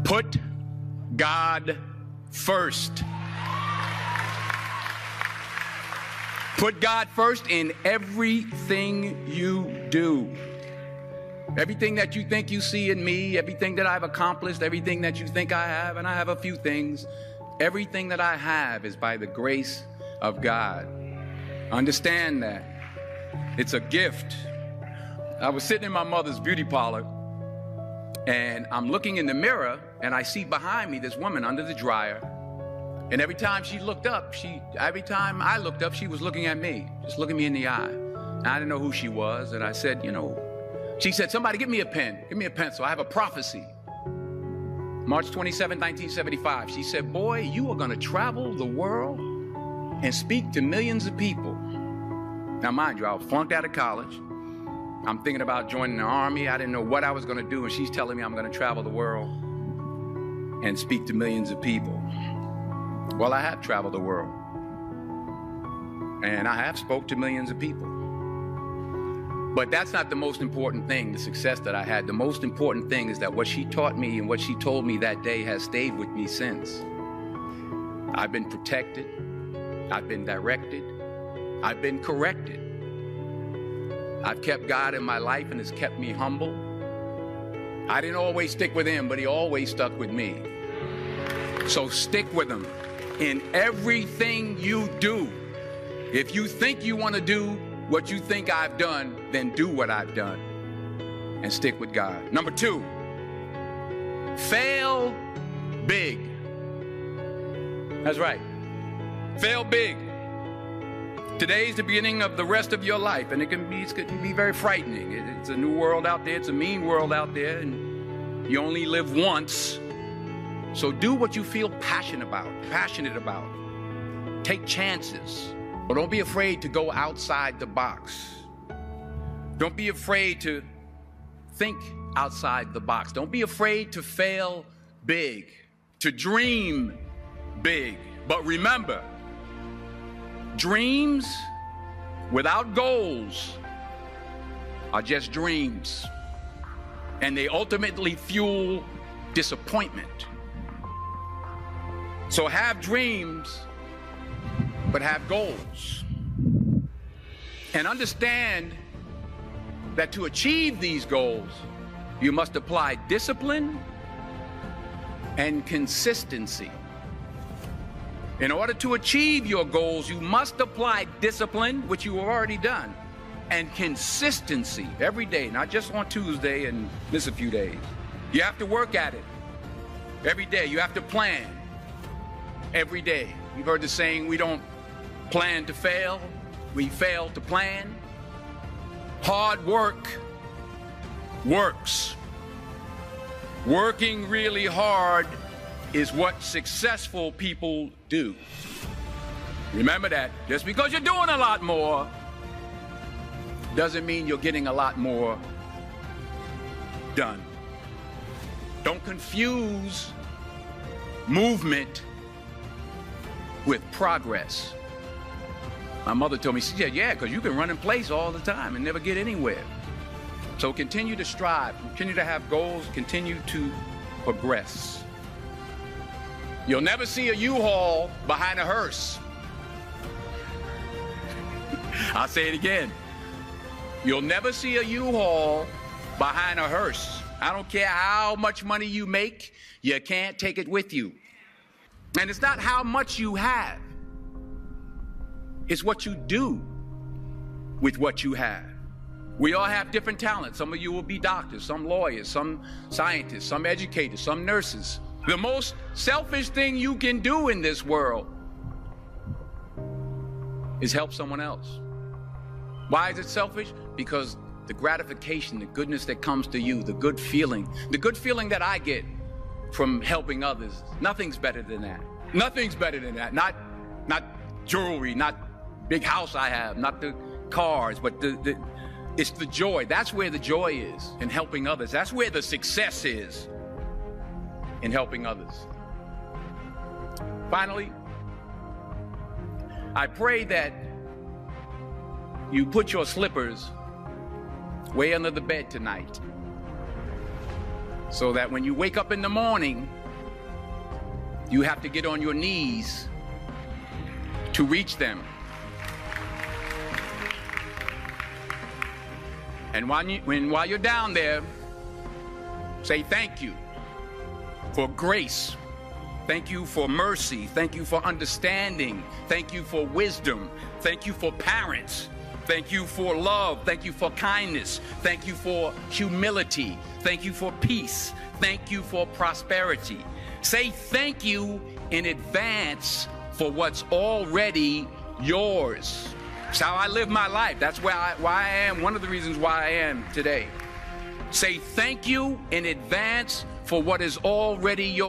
Put God first. Put God first in everything you do. Everything that you think you see in me, everything that I've accomplished, everything that you think I have, and I have a few things, everything that I have is by the grace of God. Understand that. It's a gift. I was sitting in my mother's beauty parlor, and I'm looking in the mirror, and I see behind me this woman under the dryer. And every time she looked up, every time I looked up, she was looking at me, just looking me in the eye. And I didn't know who she was, and I said, she said, somebody give me a pen, give me a pencil. I have a prophecy. March 27, 1975, she said, boy, you are going to travel the world and speak to millions of people. Now, mind you, I was flunked out of college. I'm thinking about joining the army. I didn't know what I was going to do, and she's telling me I'm going to travel the world and speak to millions of people. Well, I have traveled the world, and I have spoke to millions of people. But that's not the most important thing, the success that I had. The most important thing is that what she taught me and what she told me that day has stayed with me since. I've been protected. I've been directed. I've been corrected. I've kept God in my life, and it's kept me humble. I didn't always stick with him, but he always stuck with me. So stick with him in everything you do. If you think you want to do what you think I've done, then do what I've done and stick with God. Number 2, fail big. That's right. Fail big. Today's the beginning of the rest of your life, and it can be very frightening. It's a new world out there. It's a mean world out there, and you only live once. So do what you feel passionate about. Take chances. But don't be afraid to go outside the box. Don't be afraid to think outside the box. Don't be afraid to fail big, to dream big. But remember, dreams without goals are just dreams, and they ultimately fuel disappointment. So have dreams, but have goals. And understand that to achieve these goals, you must apply discipline and consistency. In order to achieve your goals, you must apply discipline, which you have already done, and consistency every day, not just on Tuesday and miss a few days. You have to work at it every day. You have to plan every day. You've heard the saying, we don't plan to fail, we fail to plan. Hard work works. Working really hard is what successful people do. Remember that. Just because you're doing a lot more doesn't mean you're getting a lot more done. Don't confuse movement with progress. My mother told me, she said, yeah, because you can run in place all the time and never get anywhere. So continue to strive, continue to have goals, continue to progress. You'll never see a U-Haul behind a hearse. I'll say it again. You'll never see a U-Haul behind a hearse. I don't care how much money you make, you can't take it with you. And it's not how much you have. It's what you do with what you have. We all have different talents. Some of you will be doctors, some lawyers, some scientists, some educators, some nurses. The most selfish thing you can do in this world is help someone else. Why is it selfish? Because the gratification, the goodness that comes to you, the good feeling that I get from helping others, nothing's better than that. Nothing's better than that. Not jewelry, not big house I have, not the cars, but it's the joy. That's where the joy is, in helping others. That's where the success is, in helping others. Finally, I pray that you put your slippers way under the bed tonight. so that when you wake up in the morning, you have to get on your knees to reach them. And while you're down there, say thank you for grace. Thank you for mercy. Thank you for understanding. Thank you for wisdom. Thank you for parents. Thank you for love. Thank you for kindness. Thank you for humility. Thank you for peace. Thank you for prosperity. Say thank you in advance for what's already yours. It's how I live my life. That's why I am, one of the reasons why I am today. Say thank you in advance for what is already yours.